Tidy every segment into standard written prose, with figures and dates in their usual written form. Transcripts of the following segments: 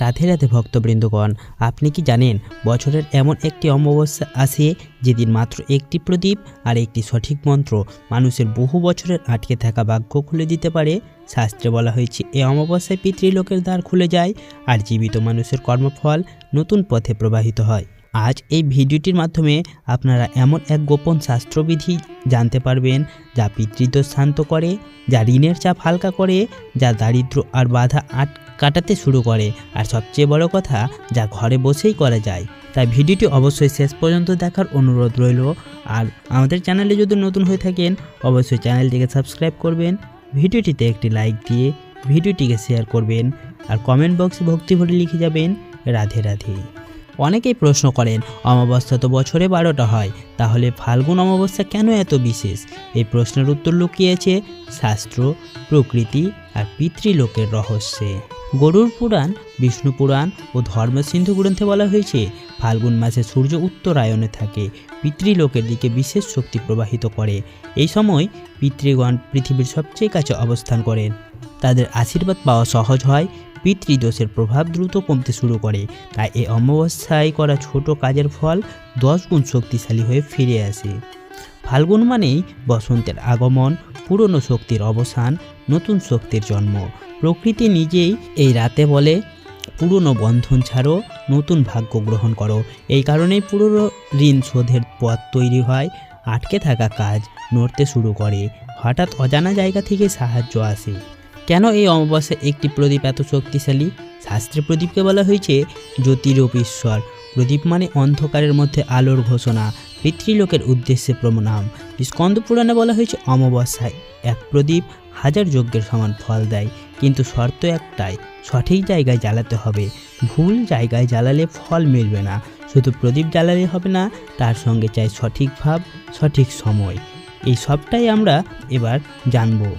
রাধে রাধে ভক্তবৃন্দগণ, আপনি কি জানেন বছরের এমন একটি অমাবস্যা আসে যেদিন মাত্র একটি প্রদীপ আর একটি সঠিক মন্ত্র মানুষের বহু বছরের আটকে থাকা ভাগ্য খুলে দিতে পারে। শাস্ত্রে বলা হয়েছে এই অমাবস্যায় পিতৃলোকের দ্বার খুলে যায় আর জীবিত মানুষের কর্মফল নতুন পথে প্রবাহিত হয়। আজ এই ভিডিওটির মাধ্যমে আপনারা এমন এক গোপন শাস্ত্রবিধি জানতে পারবেন যা পিতৃদোষ শান্ত করে, যা ঋণের চাপ হালকা করে, যা দারিদ্র্য আর বাধা কাটাতে শুরু করে, আর সবচেয়ে বড় কথা যা ঘরে বসেই করা যায়। তাই ভিডিওটি অবশ্যই শেষ পর্যন্ত দেখার অনুরোধ রইল। আর আমাদের চ্যানেলে যদি নতুন হয়ে থাকেন অবশ্যই চ্যানেলটিকে সাবস্ক্রাইব করবেন, ভিডিওটিতে একটি লাইক দিয়ে ভিডিওটিকে শেয়ার করবেন, আর কমেন্ট বক্সে ভক্তি ভরে লিখে যাবেন রাধে রাধে। অনেকেই প্রশ্ন করেন অমাবস্যা তো বছরে 12টা হয়, তাহলে ফাল্গুন অমাবস্যা কেন এত বিশেষ? এই প্রশ্নের উত্তর লুকিয়েছে শাস্ত্র, প্রকৃতি আর পিতৃলোকের রহস্যে। গরুড় পুরাণ, বিষ্ণু পুরাণ ও ধর্মসিন্ধু গ্রন্থে বলা হয়েছে ফাল্গুন মাসে সূর্য উত্তরায়ণে থাকে, পিতৃলোকের দিকে বিশেষ শক্তি প্রবাহিত করে। এই সময় পিতৃগণ পৃথিবীর সবচেয়ে কাছে অবস্থান করেন, তাদের আশীর্বাদ পাওয়া সহজ হয়, পিতৃদোষের প্রভাব দ্রুত কমতে শুরু করে। তাই এই অমাবস্যায় করা ছোট কাজের ফল 10 গুণ শক্তিশালী হয়ে ফিরে আসে। ফাল্গুন মানেই বসন্তের আগমন, পুরনো শক্তির অবসান, নতুন শক্তির জন্ম। প্রকৃতি নিজেই এই রাতে বলে পুরনো বন্ধন ছাড়ো, নতুন ভাগ্য গ্রহণ করো। এই কারণেই পুরনো ঋণ শোধের পথ তৈরি হয়, আটকে থাকা কাজ নড়তে শুরু করে, হঠাৎ অজানা জায়গা থেকে সাহায্য আসে। কেন এই অমাবস্যায় একটি প্রদীপ এত শক্তিশালী? শাস্ত্রে প্রদীপকে বলা হয়েছে জ্যোতিরূপ ঈশ্বর। প্রদীপ মানে অন্ধকারের মধ্যে আলোর ঘোষণা, পিতৃলোকের উদ্দেশ্যে প্রণাম। স্কন্দ পুরাণে বলা হয়েছে অমাবস্যায় এক প্রদীপ 1000 যজ্ঞের সমান ফল দেয়, কিন্তু শর্ত একটাই, সঠিক জায়গায় জ্বালাতে হবে। ভুল জায়গায় জ্বালালে ফল মিলবে না। শুধু প্রদীপ জ্বালালে হবে না, তার সঙ্গে চাই সঠিক ভাব, সঠিক সময়। এই সবটাই আমরা এবার জানবো।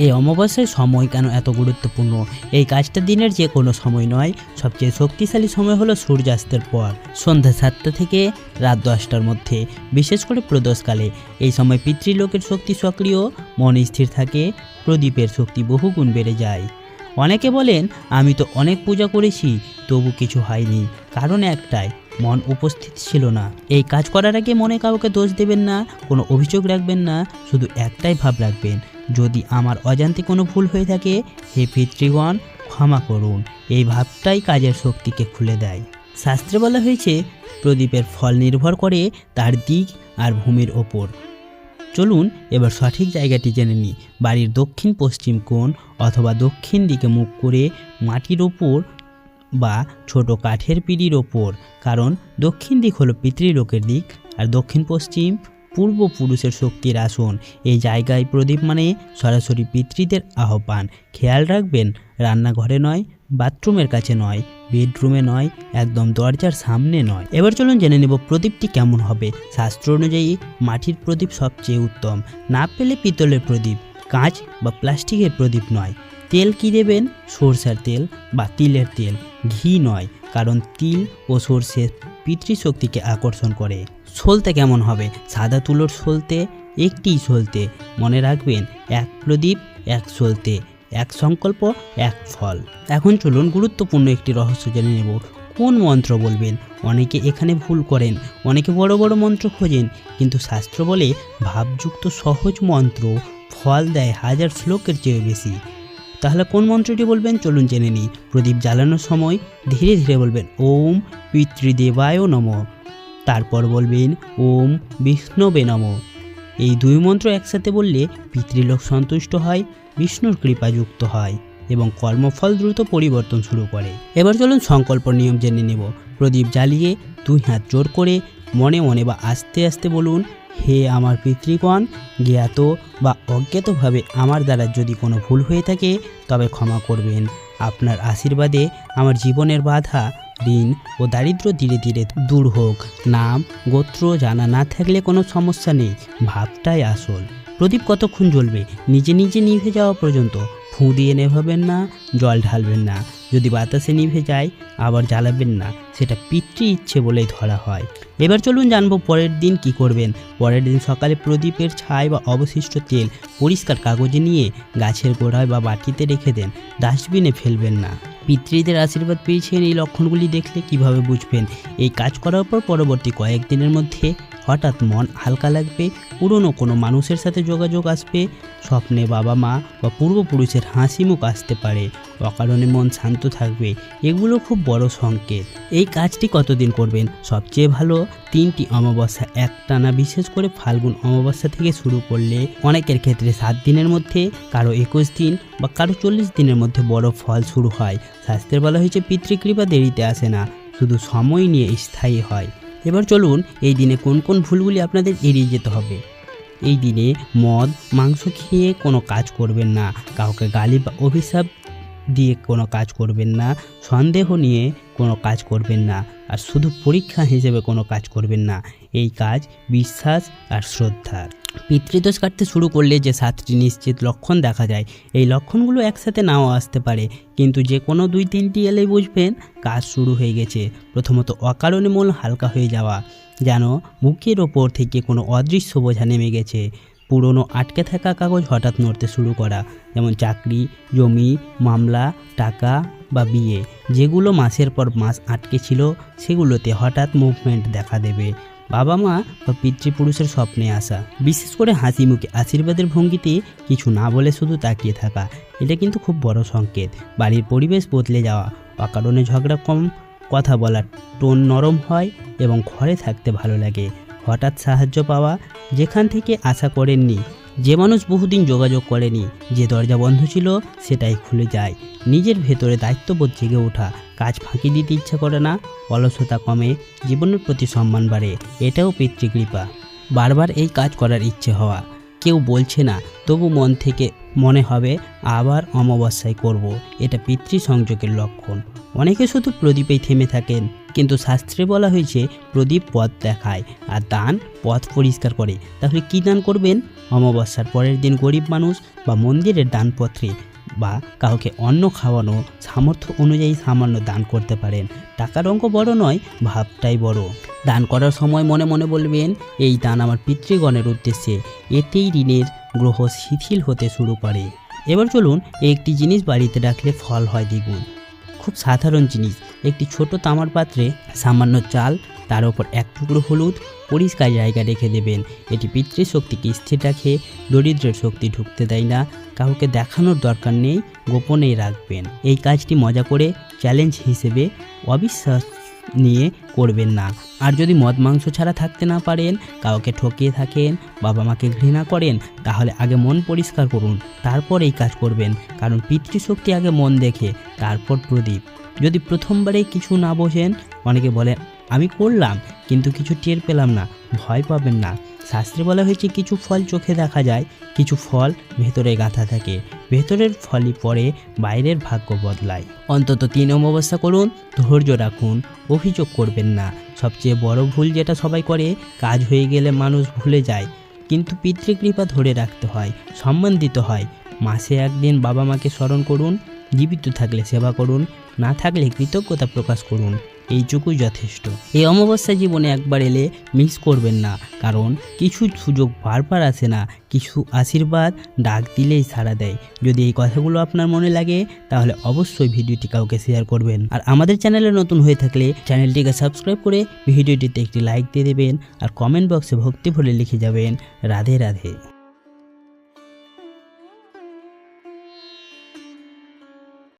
এই অমাবস্যার সময় কেন এত গুরুত্বপূর্ণ? এই কাজটা দিনের যে কোনো সময় নয়, সবচেয়ে শক্তিশালী সময় হলো সূর্যাস্তের পর, সন্ধ্যা 7টা থেকে রাত 10টার মধ্যে, বিশেষ করে প্রদোষকালে। এই সময় পিতৃলোকের শক্তি সক্রিয়, মন স্থির থাকে, প্রদীপের শক্তি বহুগুণ বেড়ে যায়। অনেকে বলেন আমি তো অনেক পূজা করেছি তবু কিছু হয়নি, কারণ একটাই, মন উপস্থিত ছিল না। এই কাজ করার আগে মনে কাউকে দোষ দেবেন না, কোনো অভিযোগ রাখবেন না, শুধু একটাই ভাব রাখবেন, যদি আমার অজান্তে কোনো ভুল হয়ে থাকে হে পিতৃগণ ক্ষমা করুন। এই ভাবটাই কাজের শক্তিকে খুলে দেয়। শাস্ত্রে বলা হয়েছে প্রদীপের ফল নির্ভর করে তার দিক আর ভূমির ওপর। চলুন এবার সঠিক জায়গাটি জেনে নিই। বাড়ির দক্ষিণ পশ্চিম কোণ অথবা দক্ষিণ দিকে মুখ করে মাটির ওপর বা ছোট কাঠের পিঁড়ির ওপর, কারণ দক্ষিণ দিক হলো পিতৃলোকের দিক আর দক্ষিণ পশ্চিম পূর্বপুরুষের শক্তির আসন। এই জায়গায় প্রদীপ মানে সরাসরি পিতৃদের আহ্বান। খেয়াল রাখবেন রান্নাঘরে নয়, বাথরুমের কাছে নয়, বেডরুমে নয়, একদম দরজার সামনে নয়। এবার চলুন জেনে নেব প্রদীপটি কেমন হবে। শাস্ত্র অনুযায়ী মাটির প্রদীপ সবচেয়ে উত্তম, না পেলে পিতলের প্রদীপ, কাঁচ বা প্লাস্টিকের প্রদীপ নয়। তেল কি দেবেন? সরষের তেল বা তিলের তেল, ঘি নয়, কারণ তিল ও সরষে পিতৃশক্তিকে আকর্ষণ করে। সলতে কেমন হবে? সাদা তুলোর সলতে, একটি সলতে। মনে রাখবেন এক প্রদীপ এক সলতে, এক সংকল্প এক ফল। এখন চলুন গুরুত্বপূর্ণ একটি রহস্য জেনে নেব। কোন মন্ত্র বলবেন? অনেকে এখানে ভুল করেন, অনেকে বড় বড় মন্ত্র খোঁজেন, কিন্তু শাস্ত্র বলে ভাবযুক্ত সহজ মন্ত্র ফল দেয় 1000 শ্লোকের চেয়ে বেশি। তাহলে কোন মন্ত্রটি বলবেন? চলুন জেনে নিই। প্রদীপ জ্বালানোর সময় ধীরে ধীরে বলবেন ওম পিতৃদেবায় নমঃ, তারপর বলবেন ওম বিষ্ণবে নমঃ। এই 2 মন্ত্র একসাথে বললে পিতৃলোক সন্তুষ্ট হয়, বিষ্ণুর কৃপাযুক্ত হয় এবং কর্মফল দ্রুত পরিবর্তন শুরু করে। এবার চলুন সংকল্প নিয়ম জেনে নেব। প্রদীপ জ্বালিয়ে 2 হাত জোর করে মনে মনে বা আস্তে আস্তে বলুন, হে আমার পিতৃগণ, জ্ঞাত বা অজ্ঞাতভাবে আমার দ্বারা যদি কোনো ভুল হয়ে থাকে তবে ক্ষমা করবেন। আপনার আশীর্বাদে আমার জীবনের বাধা, ঋণ ও দারিদ্র্য ধীরে ধীরে দূর হোক। নাম গোত্র জানা না থাকলে কোনো সমস্যা নেই, ভাবটাই আসল। প্রদীপ কতক্ষণ জ্বলবে? নিজে নিজে নিভে যাওয়া পর্যন্ত। ফুঁ দিয়ে নেভাবেন না, জল ঢালবেন না। যদি বাতাসে নিভে যায় আবার জ্বালাবেন না, সেটা পিতৃ ইচ্ছে বলেই ধরা হয়। এবার চলুন জানবো পরের দিন কি করবেন। পরের দিন সকালে প্রদীপের ছাই বা অবশিষ্ট তেল পরিষ্কার কাগজে নিয়ে গাছের গোড়ায় বা বাটিতে রেখে দেন, ডাস্টবিনে ফেলবেন না। পিতৃদের আশীর্বাদ পেয়েছেন এই লক্ষণগুলি দেখলে কিভাবে বুঝবেন? এই কাজ করার পর পরবর্তী কয়েকদিনের মধ্যে হঠাৎ মন হালকা লাগবে, পুরনো কোনো মানুষের সাথে যোগাযোগ আসবে, স্বপ্নে বাবা মা বা পূর্বপুরুষের হাসি মুখ আসতে পারে, অকারণে মন শান্ত থাকবে। এগুলো খুব বড় সংকেত। এই কাজটি কতদিন করবেন? সবচেয়ে ভালো 3টি অমাবস্যা একটানা, বিশেষ করে ফাল্গুন অমাবস্যা থেকে শুরু করলে অনেকের ক্ষেত্রে 7 দিনের মধ্যে, কারো 21 দিন বা কারো 40 দিনের মধ্যে বড় ফল শুরু হয়। শাস্ত্রে বলা হয়েছে পিতৃকৃপা দেরিতে আসে না, শুধু সময় নিয়ে স্থায়ী হয়। এবার চলুন এই দিনে কোন কোন ভুলগুলি আপনাদের এড়িয়ে যেতে হবে। এই দিনে মদ মাংস খেয়ে কোনো কাজ করবেন না, কাউকে গালি বা অভিশাপ দিয়ে কোনো কাজ করবেন না, সন্দেহ নিয়ে কোনো কাজ করবেন না, আর শুধু পরীক্ষা হিসেবে কোনো কাজ করবেন না। এই কাজ বিশ্বাস আর শ্রদ্ধার। পিতৃদোষ কাটতে শুরু করলে যে 7টি নিশ্চিত লক্ষণ দেখা যায়, এই লক্ষণগুলো একসাথে নাও আসতে পারে, কিন্তু যে কোনো 2-3টি এলেই বুঝবেন কাজ শুরু হয়ে গেছে। প্রথমত অকারণে মন হালকা হয়ে যাওয়া, যেন বুকের ওপর থেকে কোনো অদৃশ্য বোঝা নেমে গেছে। পুরনো আটকে থাকা কাগজ হঠাৎ নড়তে শুরু করা, যেমন চাকরি, জমি, মামলা, টাকা বা বিয়ে। যেগুলো মাসের পর মাস আটকে ছিল সেগুলোতে হঠাৎ মুভমেন্ট দেখা দেবে। বাবা মা বা পিতৃপুরুষের স্বপ্নে আসা, বিশেষ করে হাসি মুখে আশীর্বাদের ভঙ্গিতে কিছু না বলে শুধু তাকিয়ে থাকা, এটা কিন্তু খুব বড় সংকেত। বাড়ির পরিবেশ বদলে যাওয়া, অকারণে ঝগড়া কম, কথা বলার টোন নরম হয় এবং ঘরে থাকতে ভালো লাগে। হঠাৎ সাহায্য পাওয়া, যেখান থেকে আশা করেননি। যে মানুষ বহুদিন যোগাযোগ করেনি, যে দরজা বন্ধ ছিল সেটাই খুলে যায়। নিজের ভেতরে দায়িত্ববোধ জেগে ওঠা, কাজ ফাঁকি দিতে ইচ্ছা করে না, অলসতা কমে, জীবনের প্রতি সম্মান বাড়ে, এটাও পিতৃকৃপা। বারবার এই কাজ করার ইচ্ছে হওয়া, কেউ বলছে না তবু মন থেকে মনে হবে আবার অমাবস্যায় করব, এটা পিতৃ সংযোগের লক্ষণ। অনেকে শুধু প্রদীপেই থেমে থাকেন, কিন্তু শাস্ত্রে বলা হয়েছে প্রদীপ পথ দেখায় আর দান পথ পরিষ্কার করে। তাহলে কি দান করবেন? অমাবস্যার পরের দিন গরিব মানুষ বা মন্দিরের দানপত্রে বা কাউকে অন্ন খাওয়ানো, সামর্থ্য অনুযায়ী সামান্য দান করতে পারেন। টাকার অঙ্ক বড় নয়, ভাবটাই বড়। দান করার সময় মনে মনে বলবেন এই দান আমার পিতৃগণের উদ্দেশ্যে, এতেই ঋণের গ্রহ শিথিল হতে শুরু করে। এবার চলুন একটি জিনিস বাড়িতে রাখলে ফল হয় দ্বিগুণ। খুব সাধারণ জিনিস, একটি ছোট তামার পাত্রে সামান্য চাল, তার উপর 1 টুকরো হলুদ, পরিষ্কার জায়গা রেখে দেবেন। এটি পিতৃশক্তিকে স্থির রাখে, দরিদ্রের শক্তি ঢুকতে দেয় না। কাউকে দেখানোর দরকার নেই, গোপনেই রাখবেন। এই কাজটি মজা করে, চ্যালেঞ্জ হিসেবে, অবিশ্বাস নিয়ে করবেন না। আর যদি মদ মাংস ছাড়া থাকতে না পারেন, কাউকে ঠকিয়ে থাকেন, বাবা মাকে ঘৃণা করেন, তাহলে আগে মন পরিষ্কার করুন, তারপর এই কাজ করবেন। কারণ পিতৃশক্তি আগে মন দেখে, তারপর প্রদীপ। যদি প্রথমবারেই কিছু না বোঝেন, অনেকে বলেন আমি করলাম কিন্তু কিছু টের পেলাম না, ভয় পাবেন না। শাস্ত্রে বলা হয়েছে কিছু ফল চোখে দেখা যায়, কিছু ফল ভেতরে গাঁথা থাকে। ভেতরের ফলই পরে বাইরের ভাগ্য বদলায়। অন্তত 3 অমাবস্যা করুন, ধৈর্য রাখুন, অভিযোগ করবেন না। সবচেয়ে বড় ভুল যেটা সবাই করে, কাজ হয়ে গেলে মানুষ ভুলে যায়, কিন্তু পিতৃকৃপা ধরে রাখতে হয়, সম্মান দিতে হয়। মাসে 1 দিন বাবা মাকে স্মরণ করুন, জীবিত থাকলে সেবা করুন, না থাকলে কৃতজ্ঞতা প্রকাশ করুন, এইটুকুই যথেষ্ট। এই অমাবস্যা জীবনে একবার এলে মিস করবেন না, কারণ কিছু সুযোগ বারবার আসে না, কিছু আশীর্বাদ ডাক দিলেই সাড়া দেয়। যদি এই কথাগুলো আপনার মনে লাগে তাহলে অবশ্যই ভিডিওটি কাউকে শেয়ার করবেন। আর আমাদের চ্যানেলে নতুন হয়ে থাকলে চ্যানেলটিকে সাবস্ক্রাইব করে ভিডিওটিতে একটি লাইক দিয়ে দেবেন, আর কমেন্ট বক্সে ভক্তি ভরে লিখে যাবেন রাধে রাধে।